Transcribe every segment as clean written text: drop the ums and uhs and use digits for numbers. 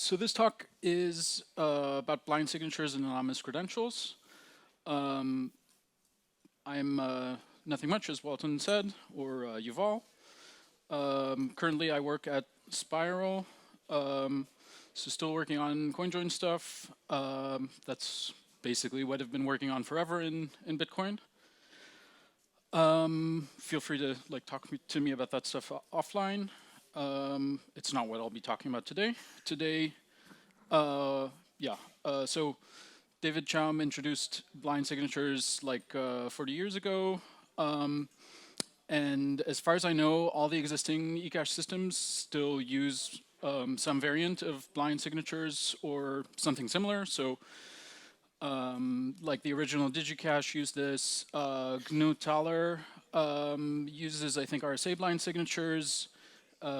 So this talk is about blind signatures and anonymous credentials. I'm nothing much, as Walton said, or Yuval. Currently, I work at Spiral, so still working on CoinJoin stuff. That's basically what I've been working on forever in Bitcoin. Feel free to talk to me about that stuff offline. It's not what I'll be talking about today. So David Chaum introduced blind signatures 40 years ago. And as far as I know, all the existing ecash systems still use some variant of blind signatures or something similar. So like the original digicash used this. GNU Thaler uses, I think, RSA blind signatures.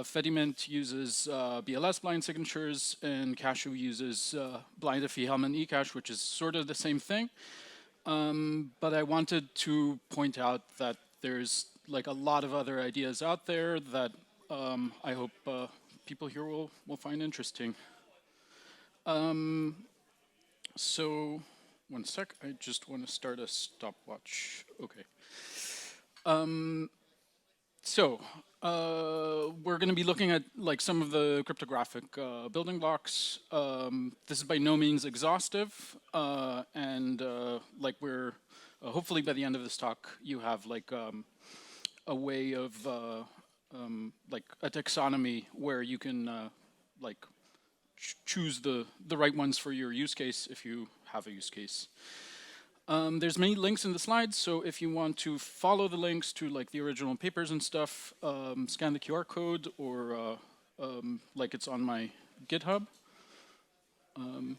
Fediment uses BLS blind signatures, and Cashew uses blind Diffie-Hellman ecash, which is sort of the same thing. But I wanted to point out that there's a lot of other ideas out there that I hope people here will find interesting. So, one sec, I just want to start a stopwatch. Okay. We're going to be looking at some of the cryptographic building blocks. This is by no means exhaustive, and we're hopefully by the end of this talk you have a way of a taxonomy where you can choose the right ones for your use case if you have a use case. There's many links in the slides, so if you want to follow the links to the original papers and stuff, scan the QR code, or it's on my GitHub. Oh,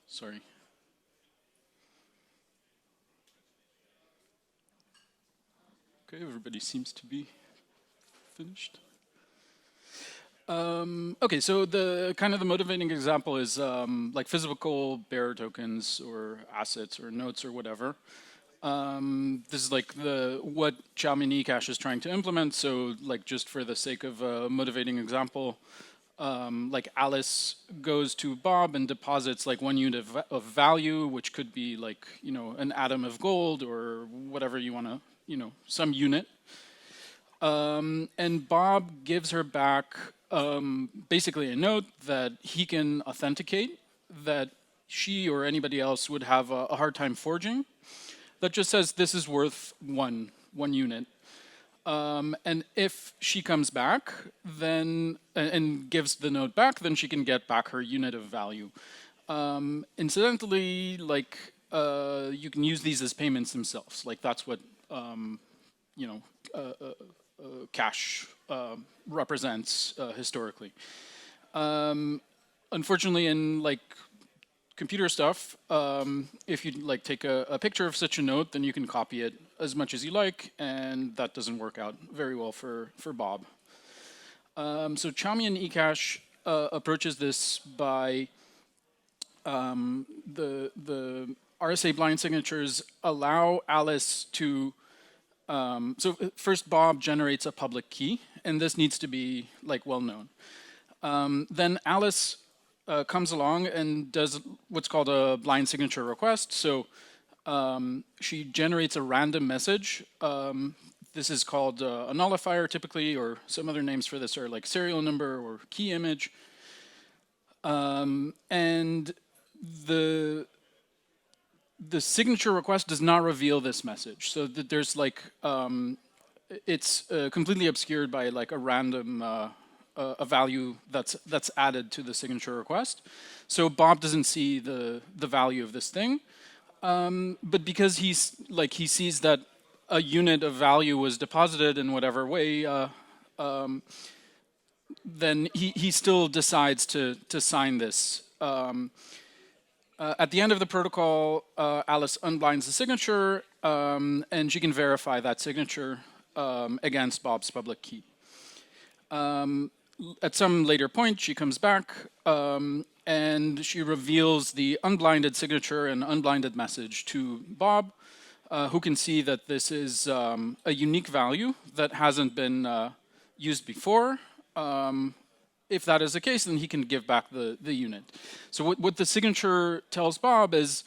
sorry. Okay, everybody seems to be finished. Okay, so the the motivating example is physical bearer tokens or assets or notes or whatever. This is what Xiaomi ecash is trying to implement. So just for the sake of a motivating example, Alice goes to Bob and deposits 1 unit of value, which could be an atom of gold or whatever you want to, some unit. And Bob gives her back basically a note that he can authenticate, that she or anybody else would have a hard time forging, that just says this is worth one unit. And if she comes back then and gives the note back, then she can get back her unit of value. Incidentally, you can use these as payments themselves. That's what cash represents historically. Unfortunately, in computer stuff, if you take a picture of such a note, then you can copy it as much as you like, and that doesn't work out very well for Bob. So Chaumian ecash approaches this by the RSA blind signatures allow Alice to so first Bob generates a public key, and this needs to be well known. Then Alice comes along and does what's called a blind signature request. So she generates a random message. This is called a nullifier typically, or some other names for this are serial number or key image. And the signature request does not reveal this message, so that there's it's completely obscured by a random a value that's added to the signature request. So Bob doesn't see the value of this thing, but because he sees that a unit of value was deposited in whatever way, then he still decides to sign this. At the end of the protocol, Alice unblinds the signature, and she can verify that signature against Bob's public key. At some later point, she comes back, and she reveals the unblinded signature and unblinded message to Bob, who can see that this is a unique value that hasn't been used before. If that is the case, then he can give back the unit. So what the signature tells Bob is,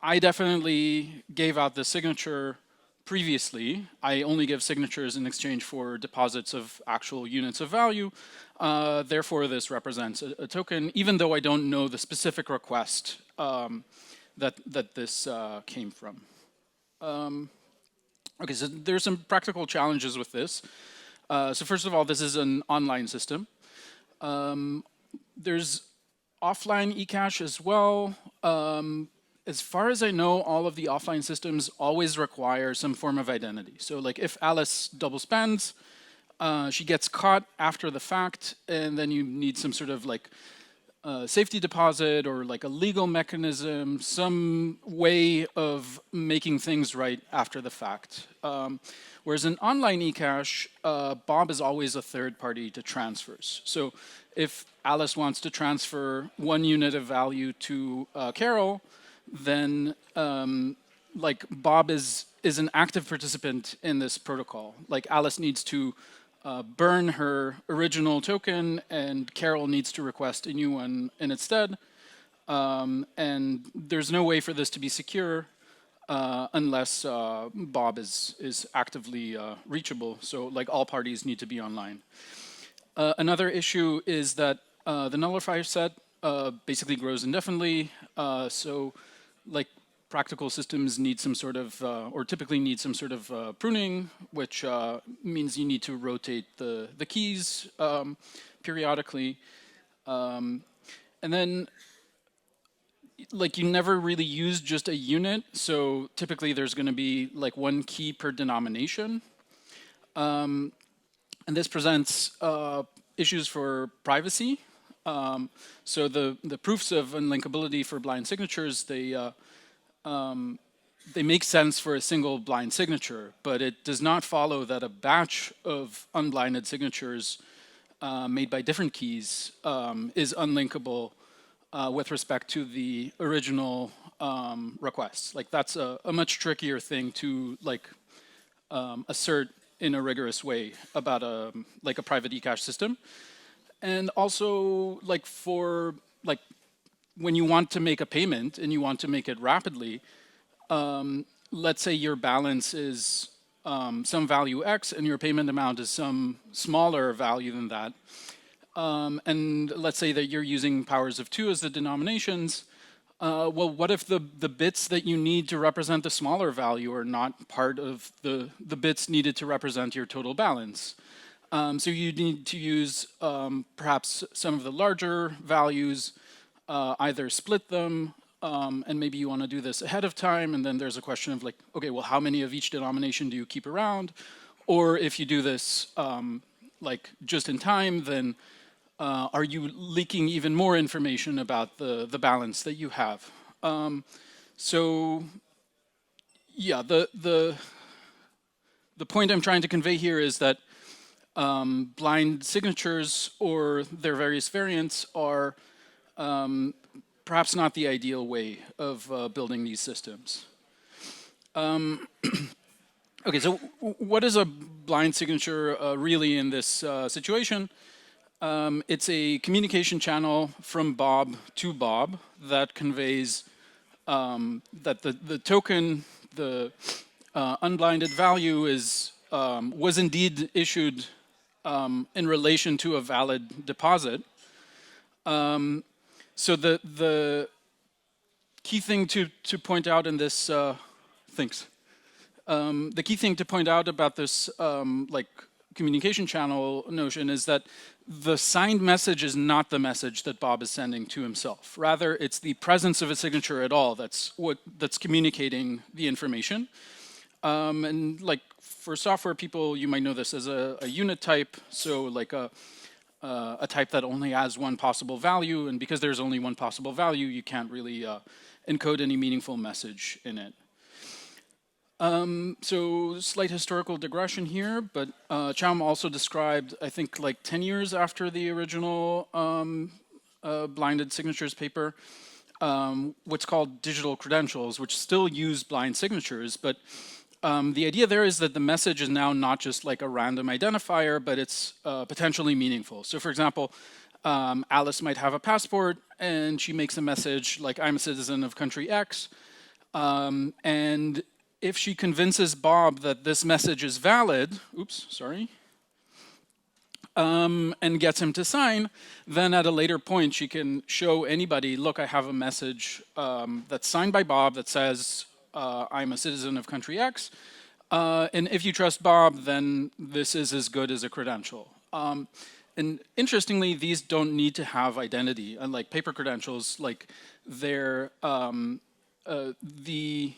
I definitely gave out the signature previously. I only give signatures in exchange for deposits of actual units of value. Therefore, this represents a token, even though I don't know the specific request that this came from. Okay, so there's some practical challenges with this. So first of all, this is an online system. There's offline ecash as well. As far as I know, all of the offline systems always require some form of identity. So like if Alice double spends, she gets caught after the fact, and then you need some sort of like safety deposit or like a legal mechanism, some way of making things right after the fact. Whereas in online ecash, Bob is always a third party to transfers. So if Alice wants to transfer 1 unit of value to Carol, then like Bob is an active participant in this protocol. Like Alice needs to burn her original token, and Carol needs to request a new one in its stead. And there's no way for this to be secure unless Bob is actively reachable. So like all parties need to be online. Another issue is that the nullifier set basically grows indefinitely. So like practical systems need some sort of, or typically need some sort of pruning, which means you need to rotate the keys periodically. And then like you never really use just a unit. So typically there's going to be like 1 key per denomination. And this presents issues for privacy. So the proofs of unlinkability for blind signatures, they make sense for a single blind signature, but it does not follow that a batch of unblinded signatures made by different keys is unlinkable with respect to the original requests. Like that's a much trickier thing to like assert in a rigorous way about a private ecash system. And also like for like when you want to make a payment and you want to make it rapidly, let's say your balance is some value X and your payment amount is some smaller value than that. And let's say that you're using powers of 2 as the denominations. Well, what if the bits that you need to represent the smaller value are not part of the bits needed to represent your total balance? So you need to use perhaps some of the larger values, either split them, and maybe you want to do this ahead of time, and then there's a question of like, okay, well, how many of each denomination do you keep around? Or if you do this like just in time, then are you leaking even more information about the balance that you have? So yeah, the point I'm trying to convey here is that blind signatures or their various variants are perhaps not the ideal way of building these systems. Okay, so what is a blind signature really in this situation? It's a communication channel from Bob to Bob that conveys that the token, the unblinded value is was indeed issued in relation to a valid deposit. So the key thing to point out in this, thanks. The key thing to point out about this like communication channel notion is that the signed message is not the message that Bob is sending to himself. Rather, it's the presence of a signature at all that's communicating the information. And like for software people, you might know this as a unit type. So like a type that only has 1 possible value, and because there's only 1 possible value, you can't really encode any meaningful message in it. So slight historical digression here, but Chaum also described, I think like 10 years after the original blinded signatures paper, what's called digital credentials, which still use blind signatures, but the idea there is that the message is now not just like a random identifier, but it's potentially meaningful. So for example, Alice might have a passport and she makes a message like, I'm a citizen of country X. And if she convinces Bob that this message is valid, oops, sorry, and gets him to sign, then at a later point she can show anybody, look, I have a message that's signed by Bob that says I'm a citizen of country X, and if you trust Bob, then this is as good as a credential. And interestingly, these don't need to have identity. Unlike paper credentials, like they're the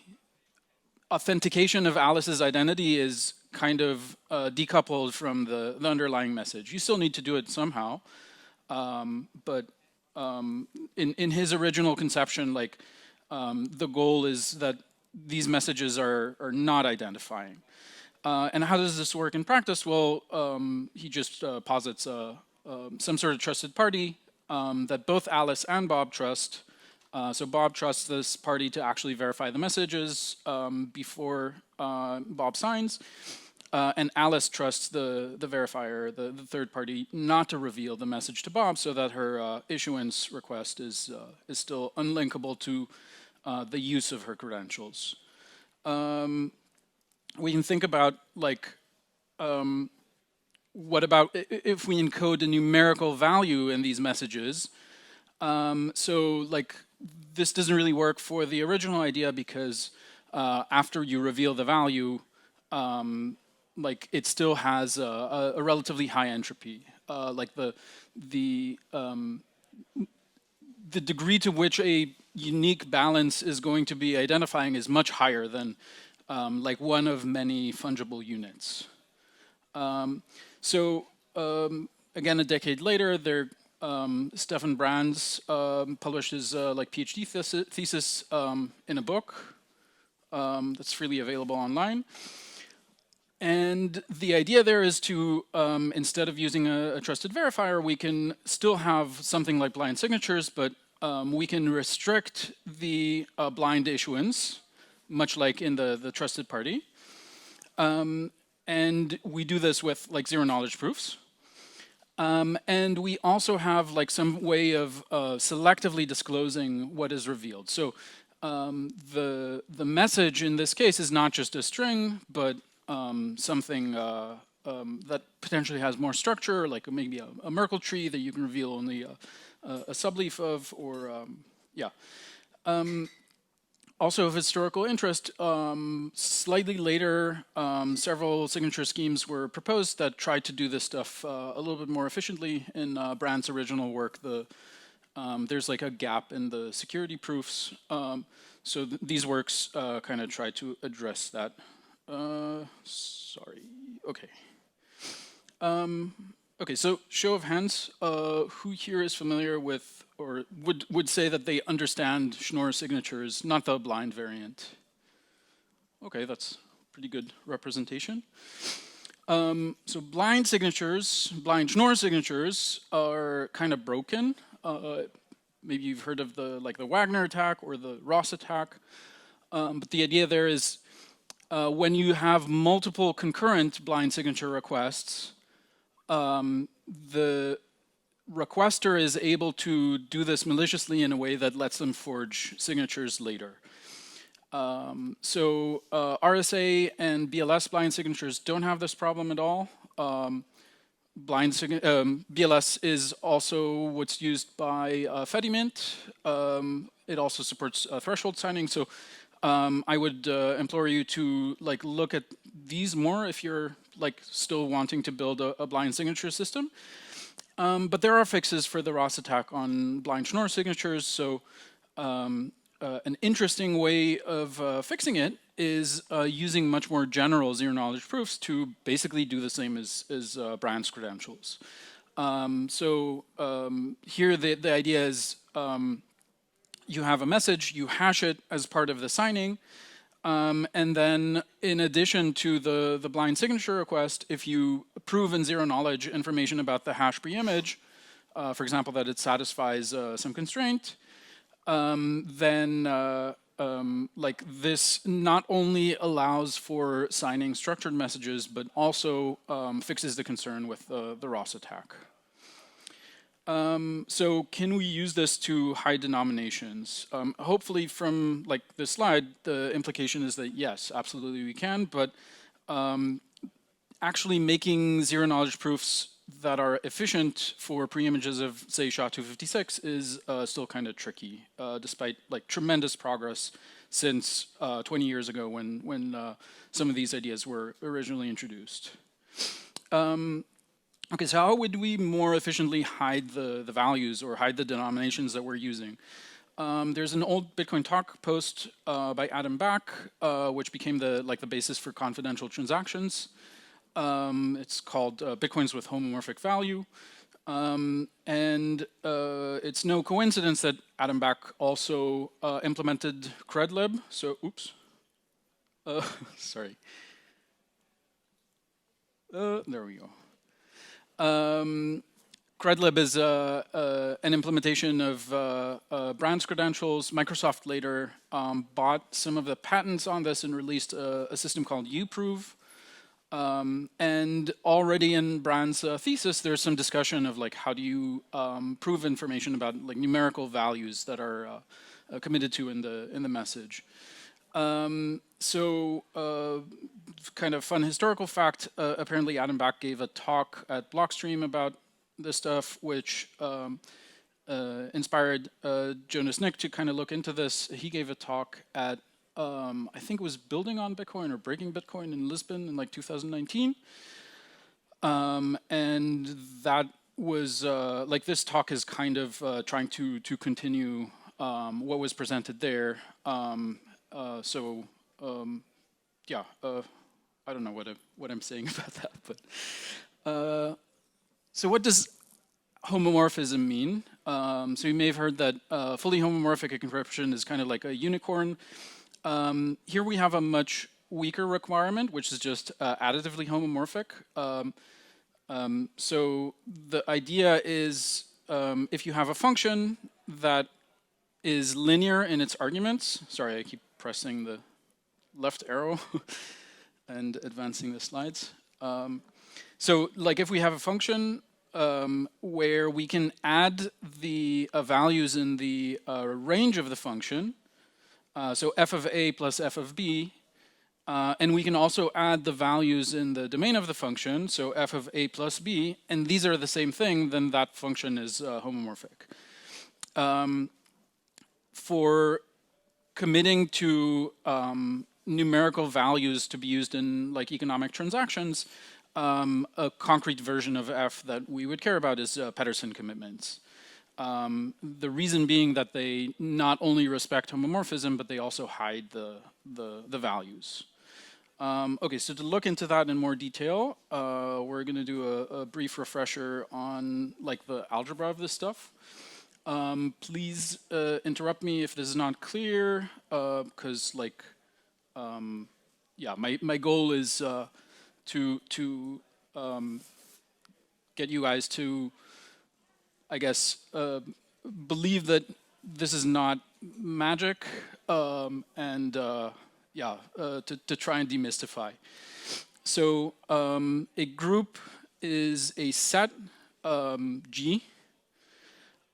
authentication of Alice's identity is kind of decoupled from the underlying message. You still need to do it somehow, but in his original conception, like the goal is that these messages are not identifying. And how does this work in practice? Well, he just posits some sort of trusted party that both Alice and Bob trust. So Bob trusts this party to actually verify the messages before Bob signs. And Alice trusts the verifier, the third party, not to reveal the message to Bob so that her issuance request is still unlinkable to the use of her credentials. We can think about like, what about if we encode a numerical value in these messages? So like, this doesn't really work for the original idea because after you reveal the value, like it still has a relatively high entropy. Like the degree to which a unique balance is going to be identifying is much higher than like one of many fungible units. So again, a decade later, Stefan Brands published his like PhD thesis in a book that's freely available online. And the idea there is to, instead of using a trusted verifier, we can still have something like blind signatures, but we can restrict the blind issuance, much like in the trusted party. And we do this with like zero knowledge proofs. And we also have like some way of selectively disclosing what is revealed. So the message in this case is not just a string, but something that potentially has more structure, like maybe a Merkle tree that you can reveal only a subleaf of, or yeah. Also of historical interest, slightly later, several signature schemes were proposed that tried to do this stuff a little bit more efficiently. In Brand's original work, there's like a gap in the security proofs. So these works kind of try to address that. Sorry, okay. Okay, so show of hands, who here is familiar with, or would say that they understand Schnorr signatures, not the blind variant? Okay, that's pretty good representation. So blind signatures, blind Schnorr signatures are kind of broken. Maybe you've heard of the Wagner attack or the Ross attack. But the idea there is when you have multiple concurrent blind signature requests, the requester is able to do this maliciously in a way that lets them forge signatures later. So RSA and BLS blind signatures don't have this problem at all. BLS is also what's used by Fedimint. It also supports threshold signing. So I would implore you to look at these more if you're still wanting to build a blind signature system. But there are fixes for the Ross attack on blind Schnorr signatures. So an interesting way of fixing it is using much more general zero-knowledge proofs to basically do the same as Brand's credentials. Here the idea is you have a message, you hash it as part of the signing, and then in addition to the blind signature request, if you prove in zero-knowledge information about the hash preimage, for example, that it satisfies some constraint, then like this not only allows for signing structured messages, but also fixes the concern with the Ross attack. So can we use this to hide denominations? Hopefully from like this slide, the implication is that yes, absolutely we can, but actually making zero knowledge proofs that are efficient for pre-images of, say, SHA-256 is still kind of tricky, despite like tremendous progress since 20 years ago when some of these ideas were originally introduced. Okay, so how would we more efficiently hide the values or hide the denominations that we're using? There's an old Bitcoin talk post by Adam Back, which became the basis for confidential transactions. It's called Bitcoins with homomorphic value. And it's no coincidence that Adam Back also implemented credlib. So, oops. Sorry. There we go. Credlib is an implementation of brand's credentials. Microsoft later bought some of the patents on this and released a system called uProve. And already in Brand's thesis, there's some discussion of like how do you prove information about like numerical values that are committed to in the message. Kind of fun historical fact, apparently Adam Back gave a talk at Blockstream about this stuff, which inspired Jonas Nick to kind of look into this. He gave a talk at, I think it was Building on Bitcoin or Breaking Bitcoin in Lisbon in like 2019. And that was, like this talk is kind of trying to continue what was presented there. Yeah, I don't know what I'm saying about that, but so what does homomorphism mean? So you may have heard that fully homomorphic encryption is kind of like a unicorn. Here we have a much weaker requirement, which is just additively homomorphic. So the idea is if you have a function that is linear in its arguments. Sorry, I keep pressing the left arrow and advancing the slides. So like if we have a function where we can add the values in the range of the function, so f of a plus f of b, and we can also add the values in the domain of the function, so f of a plus b, and these are the same thing, then that function is homomorphic. For committing to numerical values to be used in like economic transactions, a concrete version of F that we would care about is Pedersen commitments. The reason being that they not only respect homomorphism, but they also hide the values. Okay, so to look into that in more detail, we're going to do a brief refresher on like the algebra of this stuff. Please interrupt me if this is not clear, because like, yeah, my goal is to get you guys to, I guess, believe that this is not magic, and yeah, to try and demystify. So a group is a set G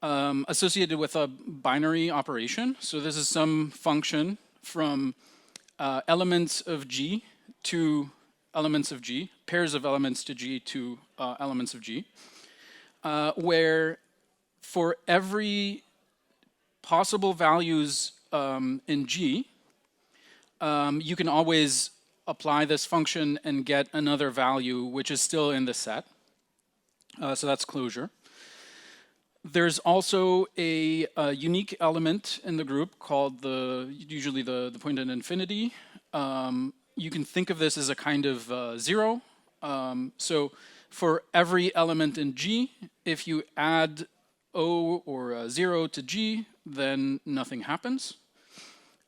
associated with a binary operation. So this is some function from elements of G to elements of G, pairs of elements to G to elements of G, where for every possible values in G, you can always apply this function and get another value which is still in the set. So that's closure. There's also a unique element in the group called usually the point at infinity. You can think of this as a kind of zero. So for every element in G, if you add O or 0 to G, then nothing happens.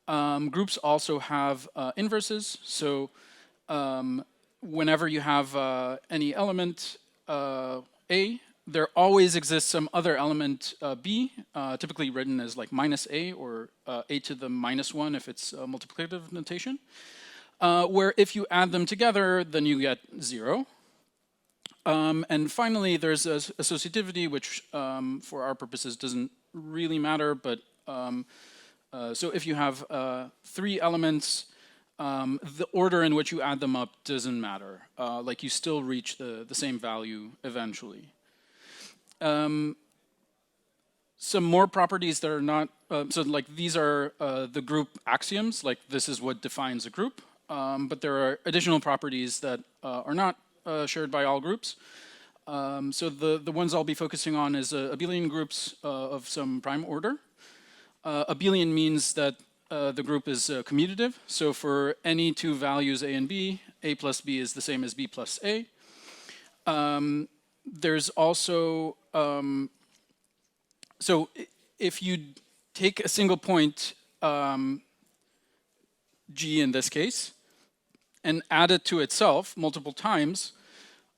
Groups also have inverses. So whenever you have any element A, there always exists some other element b, typically written as like minus a or a to the minus 1 if it's multiplicative notation, where if you add them together, then you get 0. And finally, there's associativity, which for our purposes doesn't really matter, but so if you have 3 elements, the order in which you add them up doesn't matter. Like you still reach the same value eventually. Some more properties that are not, so like these are the group axioms, like this is what defines a group, but there are additional properties that are not shared by all groups. So the ones I'll be focusing on is abelian groups of some prime order. Abelian means that the group is commutative. So for any 2 values a and b, a plus b is the same as b plus a. There's also, so if you take a single point, g in this case, and add it to itself multiple times,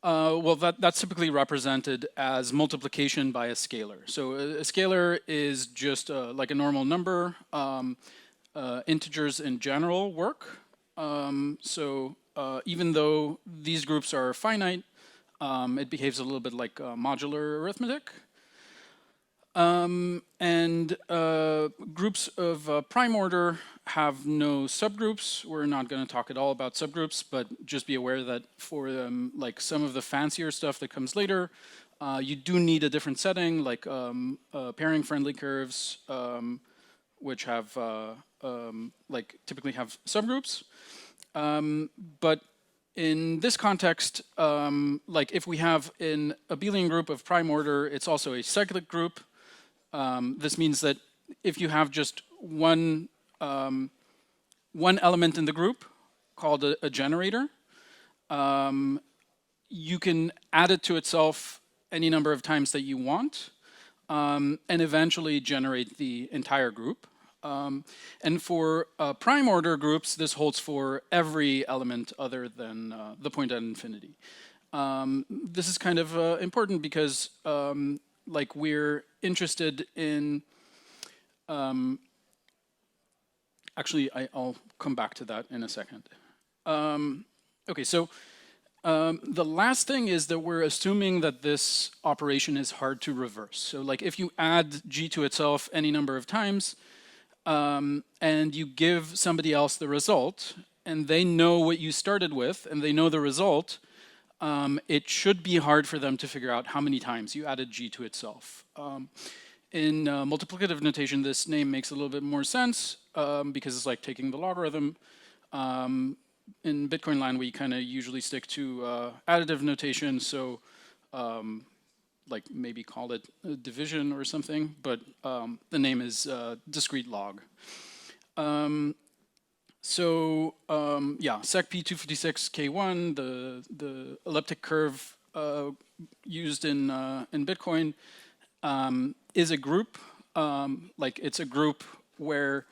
well, that's typically represented as multiplication by a scalar. So a scalar is just like a normal number. Integers in general work. So even though these groups are finite, it behaves a little bit like modular arithmetic. And groups of prime order have no subgroups. We're not going to talk at all about subgroups, but just be aware that for like some of the fancier stuff that comes later, you do need a different setting, like pairing friendly curves, which have like typically have subgroups. But in this context, like if we have an abelian group of prime order, it's also a cyclic group. This means that if you have just one element in the group called a generator, you can add it to itself any number of times that you want, and eventually generate the entire group. And for prime order groups, this holds for every element other than the point at infinity. This is kind of important because like we're interested in, actually I'll come back to that in a second. Okay, so the last thing is that we're assuming that this operation is hard to reverse. So like if you add g to itself any number of times, and you give somebody else the result, and they know what you started with, and they know the result, it should be hard for them to figure out how many times you added g to itself. In multiplicative notation, this name makes a little bit more sense because it's like taking the logarithm. In Bitcoin land, we kind of usually stick to additive notation, so like maybe call it division or something, but the name is discrete log. So yeah, SecP256K1, the elliptic curve used in Bitcoin is a group. Like it's a group where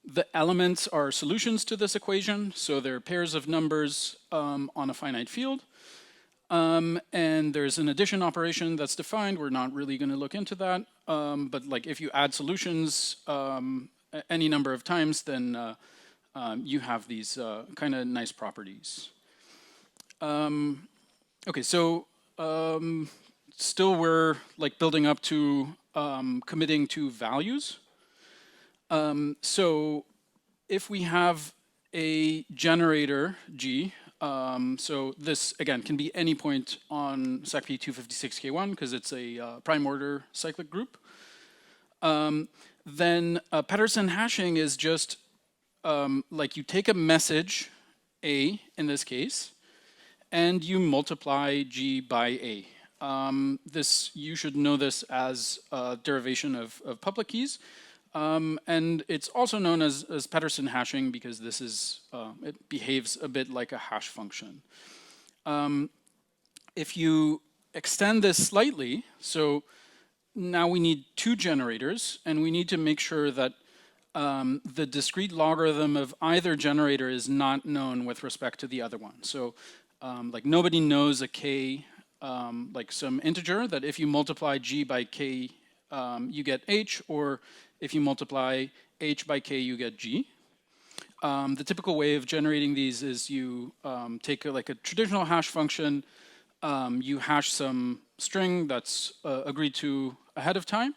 the elements are solutions to this equation, so they're pairs of numbers on a finite field. And there's an addition operation that's defined. We're not really going to look into that. But like if you add solutions any number of times, then you have these kind of nice properties. Okay, so still we're like building up to committing to values. So if we have a generator G, so this again can be any point on SecP256K1 because it's a prime order cyclic group. Then Pedersen hashing is just like you take a message A in this case, and you multiply G by A. This you should know this as a derivation of public keys. And it's also known as Pedersen hashing because this is, it behaves a bit like a hash function. If you extend this slightly, so now we need 2 generators, and we need to make sure that the discrete logarithm of either generator is not known with respect to the other one. So like nobody knows a k like some integer that if you multiply g by k, you get h, or if you multiply h by k, you get g. The typical way of generating these is you take like a traditional hash function, you hash some string that's agreed to ahead of time,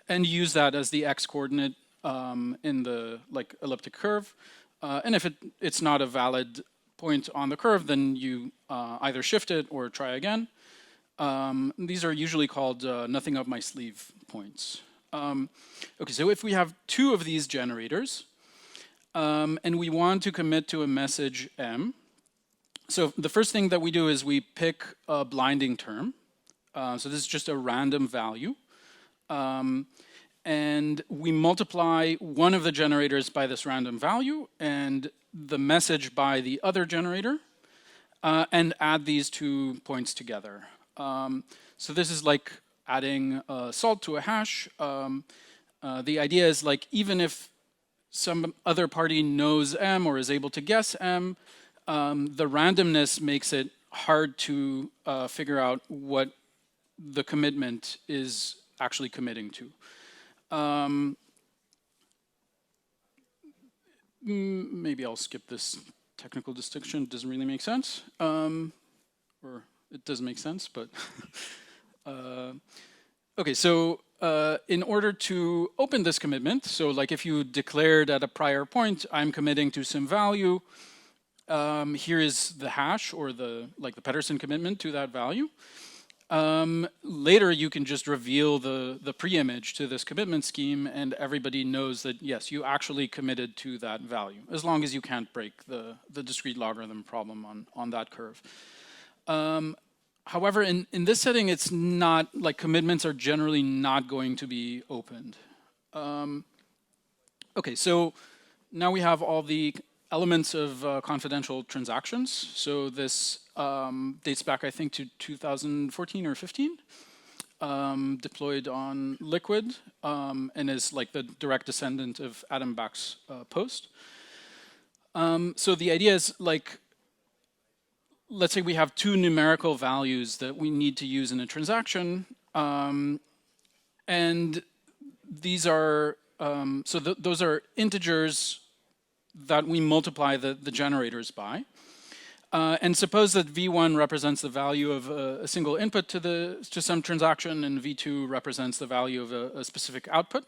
and use that as the x coordinate in the like elliptic curve. And if it's not a valid point on the curve, then you either shift it or try again. These are usually called nothing up my sleeve points. Okay, so if we have two of these generators, and we want to commit to a message M, so the first thing that we do is we pick a blinding term. So this is just a random value. And we multiply one of the generators by this random value and the message by the other generator, and add these 2 points together. So this is like adding salt to a hash. The idea is like even if some other party knows M or is able to guess M, the randomness makes it hard to figure out what the commitment is actually committing to. Maybe I'll skip this technical distinction. It doesn't really make sense. Or it does make sense, but okay, so in order to open this commitment, so like if you declared at a prior point, I'm committing to some value, here is the hash or the Pedersen commitment to that value. Later, you can just reveal the pre-image to this commitment scheme, and everybody knows that, yes, you actually committed to that value, as long as you can't break the discrete logarithm problem on that curve. However, in this setting, it's not, like commitments are generally not going to be opened. Okay, so now we have all the elements of confidential transactions. So this dates back, I think, to 2014 or 15, deployed on Liquid, and is like the direct descendant of Adam Back's post. So the idea is like, let's say we have two numerical values that we need to use in a transaction, and these are, those are integers that we multiply the generators by. And suppose that V1 represents the value of a single input to some transaction, and V2 represents the value of a specific output.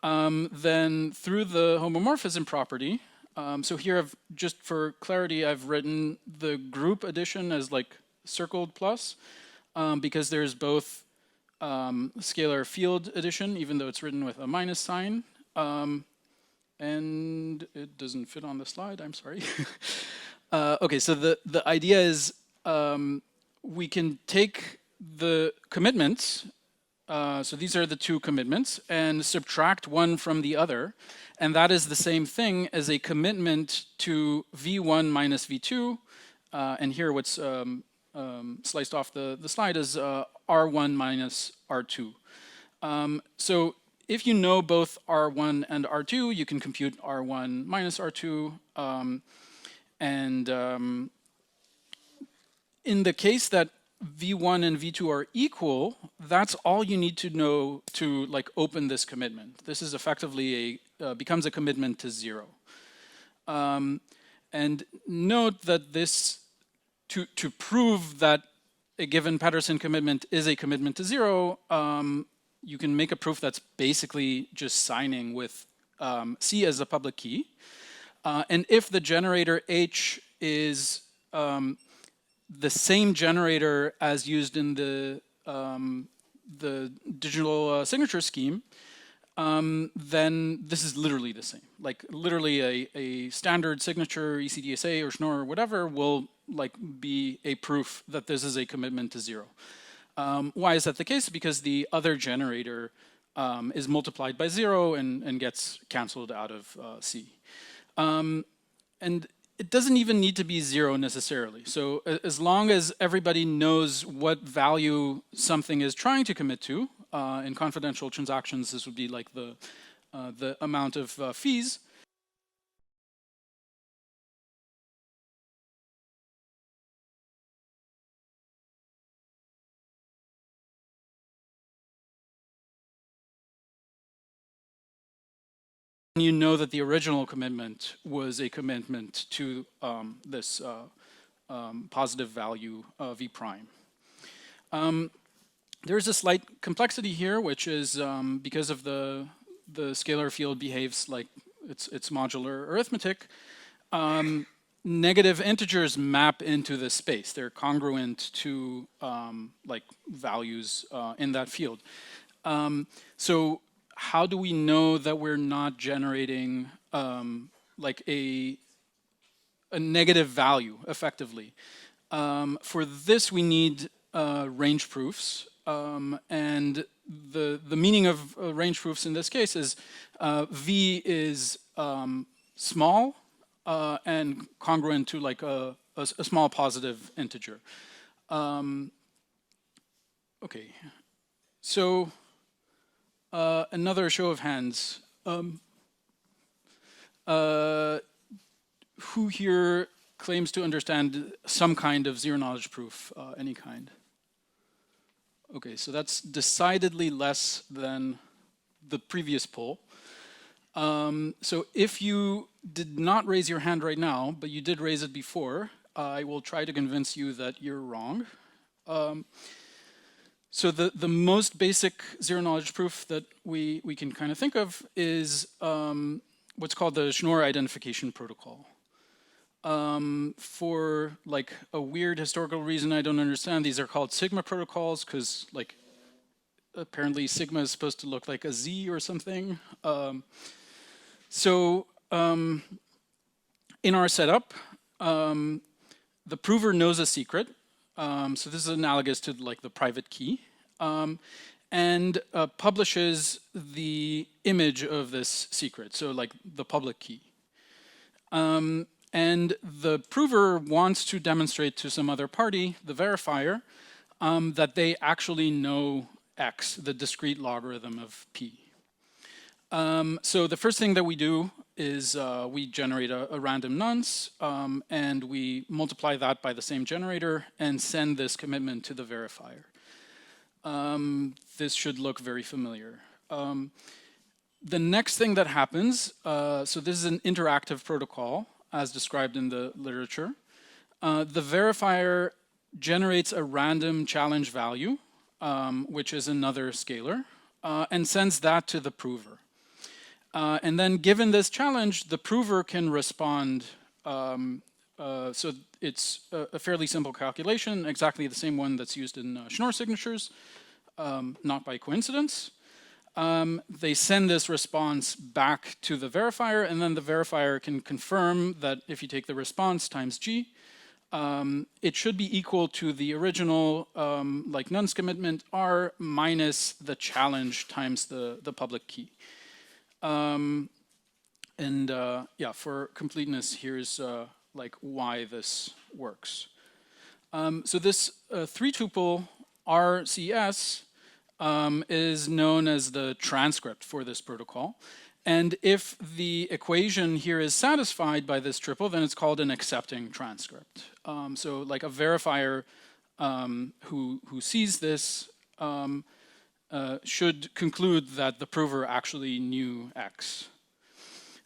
Then through the homomorphism property, so here just for clarity, I've written the group addition as like circled plus, because there's both scalar field addition, even though it's written with a minus sign. And it doesn't fit on the slide, I'm sorry. Okay, so the idea is we can take the commitments, so these are the two commitments, and subtract one from the other, and that is the same thing as a commitment to V1 minus V2, and here what's sliced off the slide is R1 minus R2. So if you know both R1 and R2, you can compute R1 minus R2. And in the case that V1 and V2 are equal, that's all you need to know to like open this commitment. This is effectively becomes a commitment to 0. And note that this, to prove that a given Pedersen commitment is a commitment to 0, you can make a proof that's basically just signing with C as a public key. And if the generator H is the same generator as used in the digital signature scheme, then this is literally the same. Like literally a standard signature, ECDSA or Schnorr or whatever will like be a proof that this is a commitment to 0. Why is that the case? Because the other generator is multiplied by 0 and gets canceled out of C. And it doesn't even need to be 0 necessarily. So as long as everybody knows what value something is trying to commit to, in confidential transactions, this would be like the amount of fees. you know that the original commitment was a commitment to this positive value v prime. There's a slight complexity here, which is because of the scalar field behaves like it's modular arithmetic. Negative integers map into this space. They're congruent to like values in that field. So how do we know that we're not generating like a negative value effectively? For this, we need range proofs. And the meaning of range proofs in this case is V is small and congruent to like a small positive integer. Okay, so another show of hands. Who here claims to understand some kind of zero-knowledge proof, any kind? Okay, so that's decidedly less than the previous poll. So if you did not raise your hand right now, but you did raise it before, I will try to convince you that you're wrong. So the most basic zero-knowledge proof that we can kind of think of is what's called the Schnorr identification protocol. For like a weird historical reason I don't understand, these are called sigma protocols because like apparently sigma is supposed to look like a Z or something. So in our setup, the prover knows a secret. So this is analogous to like the private key, and publishes the image of this secret, so like the public key. And the prover wants to demonstrate to some other party, the verifier, that they actually know X, the discrete logarithm of P. So the first thing that we do is we generate a random nonce, and we multiply that by the same generator and send this commitment to the verifier. This should look very familiar. The next thing that happens, so this is an interactive protocol as described in the literature. The verifier generates a random challenge value, which is another scalar, and sends that to the prover. And then given this challenge, the prover can respond. So it's a fairly simple calculation, exactly the same one that's used in Schnorr signatures, not by coincidence. They send this response back to the verifier, and then the verifier can confirm that if you take the response times G, it should be equal to the original like nonce commitment R minus the challenge times the public key. Yeah, for completeness, here's like why this works. So this 3-tuple RCS is known as the transcript for this protocol. And if the equation here is satisfied by this triple, then it's called an accepting transcript. So like a verifier who sees this should conclude that the prover actually knew X.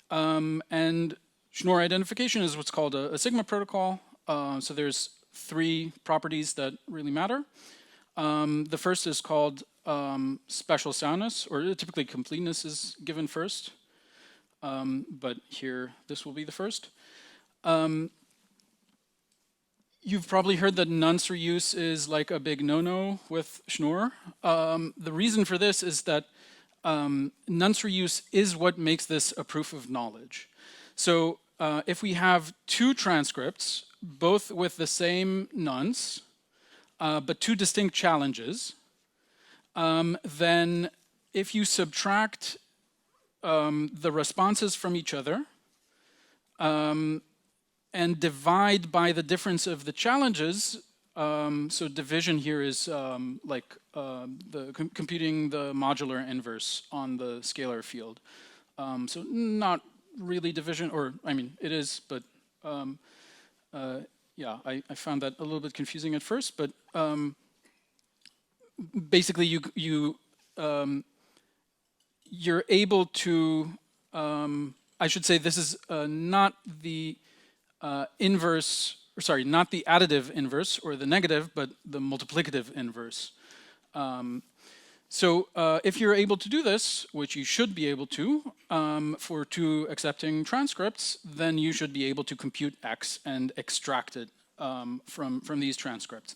And Schnorr identification is what's called a sigma protocol. So there's 3 properties that really matter. The first is called special soundness, or typically completeness is given first. But here, this will be the first. You've probably heard that nonce reuse is like a big no-no with Schnorr. The reason for this is that nonce reuse is what makes this a proof of knowledge. So if we have 2 transcripts, both with the same nonce, but 2 distinct challenges, then if you subtract the responses from each other and divide by the difference of the challenges, so division here is like computing the modular inverse on the scalar field. So not really division, or I mean it is, but yeah, I found that a little bit confusing at first, but basically you're able to I should say this is not the inverse, or sorry, not the additive inverse or the negative, but the multiplicative inverse. So if you're able to do this, which you should be able to, for two accepting transcripts, then you should be able to compute X and extract it from these transcripts.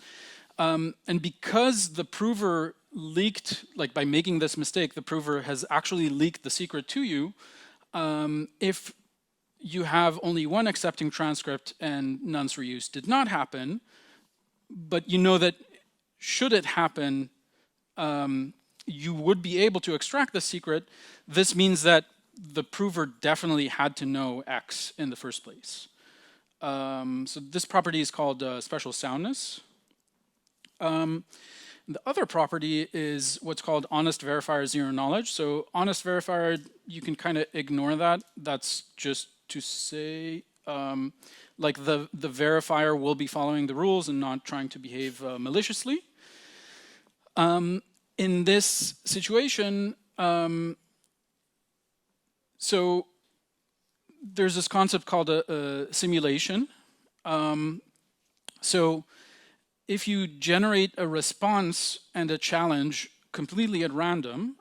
And because the prover leaked, like by making this mistake, the prover has actually leaked the secret to you, if you have only one accepting transcript and none's reuse did not happen, but you know that should it happen, you would be able to extract the secret, this means that the prover definitely had to know X in the first place. So this property is called special soundness. The other property is what's called honest verifier zero knowledge. So honest verifier, you can kind of ignore that. That's just to say, like the verifier will be following the rules and not trying to behave maliciously. In this situation, so there's this concept called a simulation. So if you generate a response and a challenge completely at random,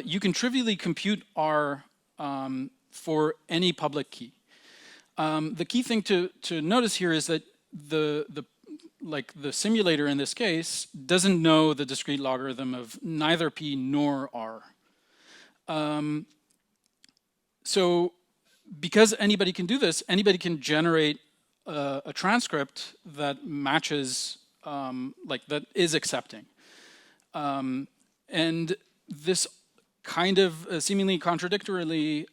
you can trivially compute R for any public key. The key thing to notice here is that the simulator in this case doesn't know the discrete logarithm of neither P nor R. So because anybody can do this, anybody can generate a transcript that matches, that is accepting. And this kind of seemingly contradictorily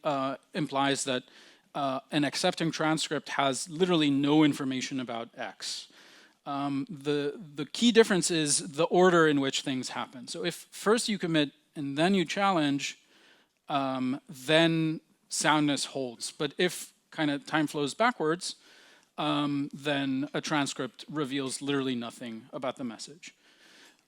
implies that an accepting transcript has literally no information about X. The key difference is the order in which things happen. So if first you commit and then you challenge, then soundness holds. But if kind of time flows backwards, then a transcript reveals literally nothing about the message.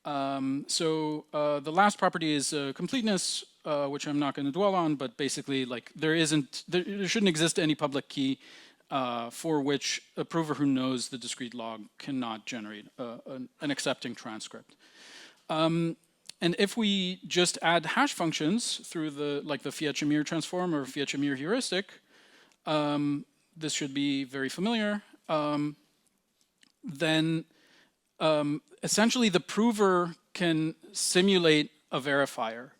So the last property is completeness, which I'm not going to dwell on, but basically there shouldn't exist any public key for which a prover who knows the discrete log cannot generate an accepting transcript. And if we just add hash functions through the Fiat-Shamir transform or Fiat-Shamir heuristic, this should be very familiar. Then essentially the prover can simulate a verifier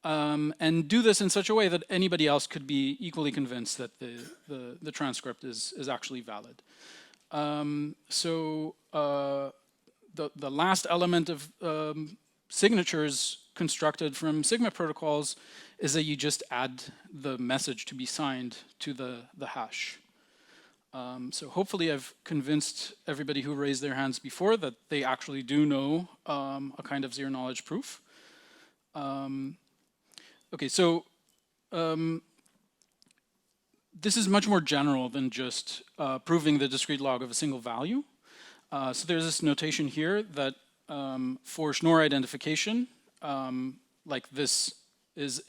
and do this in such a way that anybody else could be equally convinced that the transcript is actually valid. So the last element of signatures constructed from Sigma protocols is that you just add the message to be signed to the hash. So hopefully I've convinced everybody who raised their hands before that they actually do know a kind of zero knowledge proof. Okay, so this is much more general than just proving the discrete log of a single value. So there's this notation here that for Schnorr identification, this is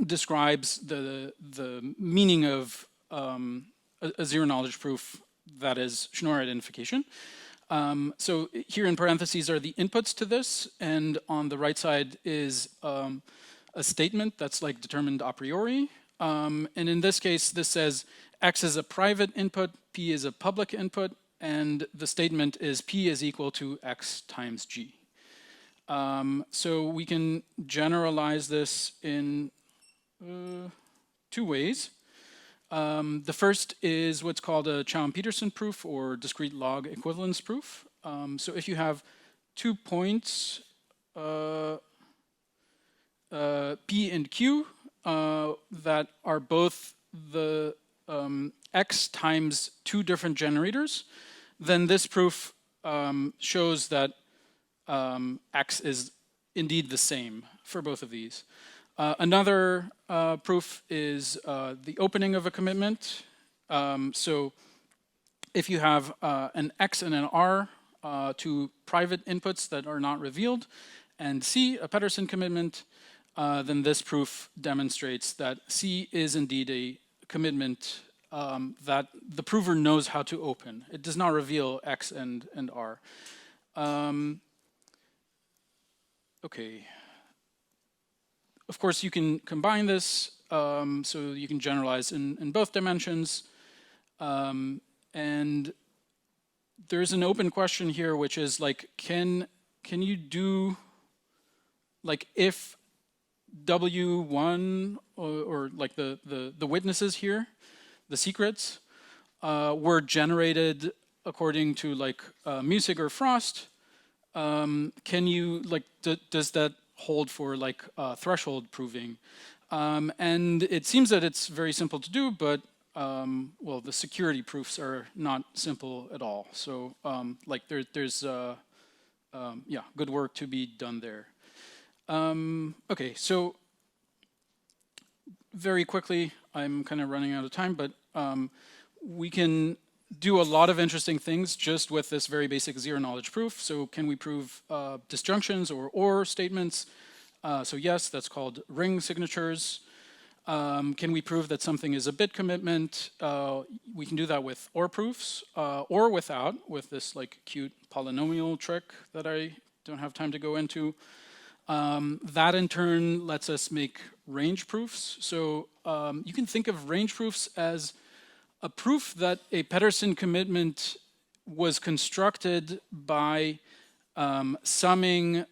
describes the meaning of a zero knowledge proof that is Schnorr identification. So here in parentheses are the inputs to this, and on the right side is a statement that's determined a priori. And in this case, this says X is a private input, P is a public input, and the statement is P is equal to X times G. So we can generalize this in two ways. The first is what's called a Chown-Peterson proof or discrete log equivalence proof. So if you have 2 points, P and Q, that are both the X times 2 different generators, then this proof shows that X is indeed the same for both of these. Another proof is the opening of a commitment. So if you have an X and an R, two private inputs that are not revealed, and C, a Pedersen commitment, then this proof demonstrates that C is indeed a commitment that the prover knows how to open. It does not reveal X and R. Okay. Of course, you can combine this, so you can generalize in both dimensions. And there's an open question here, which is like, can you do, like, if W1 or like the witnesses here, the secrets, were generated according to like Music or Frost, can you, like, does that hold for like threshold proving? And it seems that it's very simple to do, but well, the security proofs are not simple at all. So like there's yeah, good work to be done there. Okay, so very quickly, I'm kind of running out of time, but we can do a lot of interesting things just with this very basic zero-knowledge proof. So can we prove disjunctions or statements? So yes, that's called ring signatures. Can we prove that something is a bit commitment? We can do that with OR proofs or without, with this like cute polynomial trick that I don't have time to go into. That in turn lets us make range proofs. So you can think of range proofs as a proof that a Pedersen commitment was constructed by summing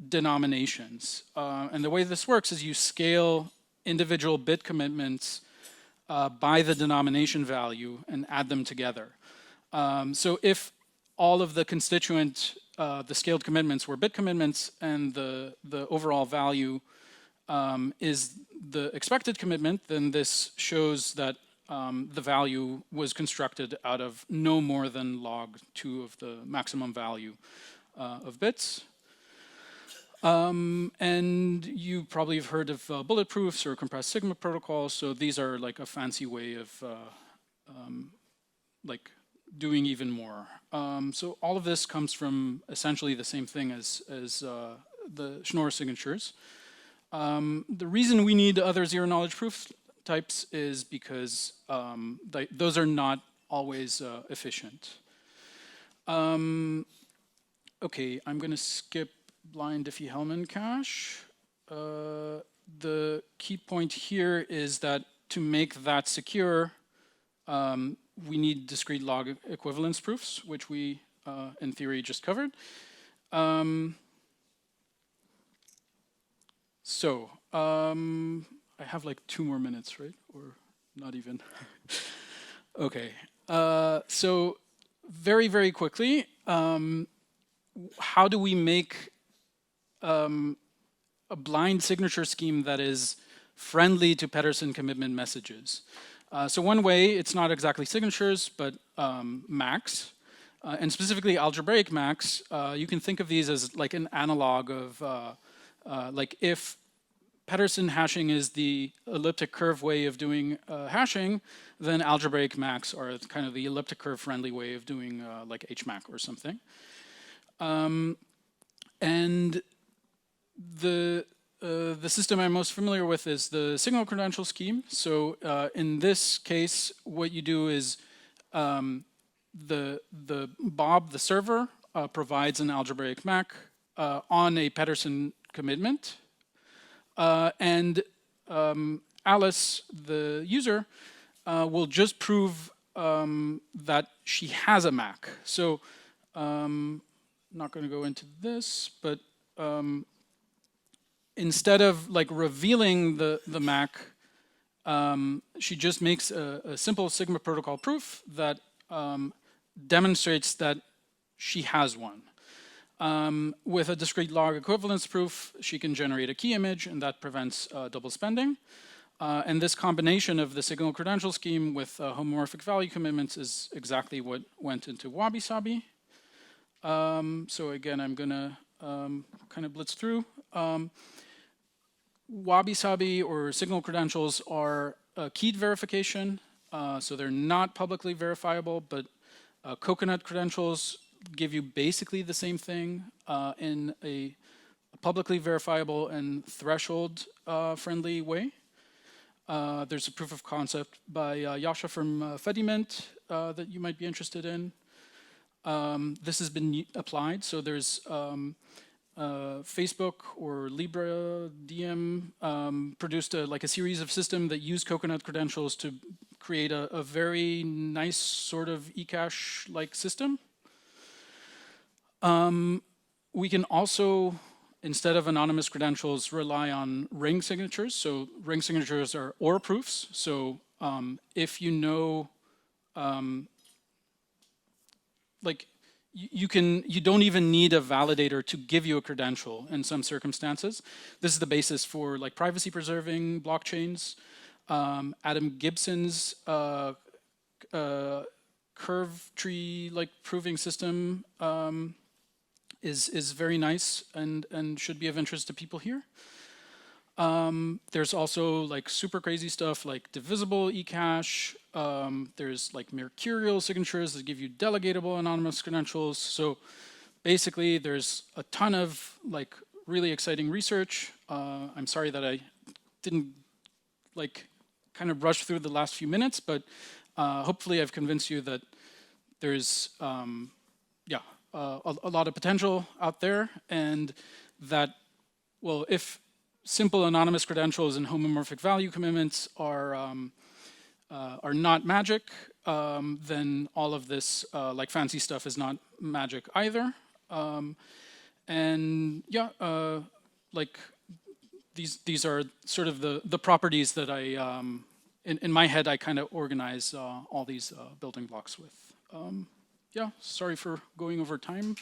denominations. And the way this works is you scale individual bit commitments by the denomination value and add them together. So if all of the constituent, the scaled commitments were bit commitments and the overall value is the expected commitment, then this shows that the value was constructed out of no more than log 2 of the maximum value of bits. And you probably have heard of bulletproofs or compressed sigma protocols. So these are like a fancy way of like doing even more. So all of this comes from essentially the same thing as the Schnorr signatures. The reason we need other zero-knowledge proof types is because those are not always efficient. Okay, I'm going to skip blind Diffie-Hellman cache. The key point here is that to make that secure, we need discrete log equivalence proofs, which we, in theory, just covered. I have like 2 more minutes, right? Or not even. Okay. So very, very quickly, how do we make a blind signature scheme that is friendly to Pedersen commitment messages? So one way, it's not exactly signatures, but MACs, and specifically algebraic MACs. You can think of these as like an analog of like if Pedersen hashing is the elliptic curve way of doing hashing, then algebraic MACs are kind of the elliptic curve friendly way of doing like HMAC or something. And the system I'm most familiar with is the signal credential scheme. So in this case, what you do is the Bob, the server, provides an algebraic MAC on a Pedersen commitment. And Alice, the user, will just prove that she has a MAC. So I'm not going to go into this, but instead of like revealing the MAC, she just makes a simple Sigma protocol proof that demonstrates that she has one. With a discrete log equivalence proof, she can generate a key image, and that prevents double spending. And this combination of the signal credential scheme with homomorphic value commitments is exactly what went into Wabi Sabi. So again, I'm going to kind of blitz through. Wabi Sabi or signal credentials are keyed verification, so they're not publicly verifiable, but coconut credentials give you basically the same thing in a publicly verifiable and threshold friendly way. There's a proof of concept by Yasha from Fediment that you might be interested in. This has been applied, so there's Facebook or Libra DM produced like a series of systems that use Coconut credentials to create a very nice sort of ecash-like system. We can also, instead of anonymous credentials, rely on ring signatures. So ring signatures are OR proofs. So if you know, like you don't even need a validator to give you a credential in some circumstances. This is the basis for like privacy preserving blockchains. Adam Gibson's curve tree like proving system is very nice and should be of interest to people here. There's also like super crazy stuff like divisible ecash. There's like mercurial signatures that give you delegatable anonymous credentials. So basically there's a ton of like really exciting research. I'm sorry that I didn't like kind of rush through the last few minutes, but hopefully I've convinced you that there's a lot of potential out there, and that, well, if simple anonymous credentials and homomorphic value commitments are not magic, then all of this like fancy stuff is not magic either. And yeah, like these are sort of the properties that I in my head I kind of organize all these building blocks with. Yeah, sorry for going over time.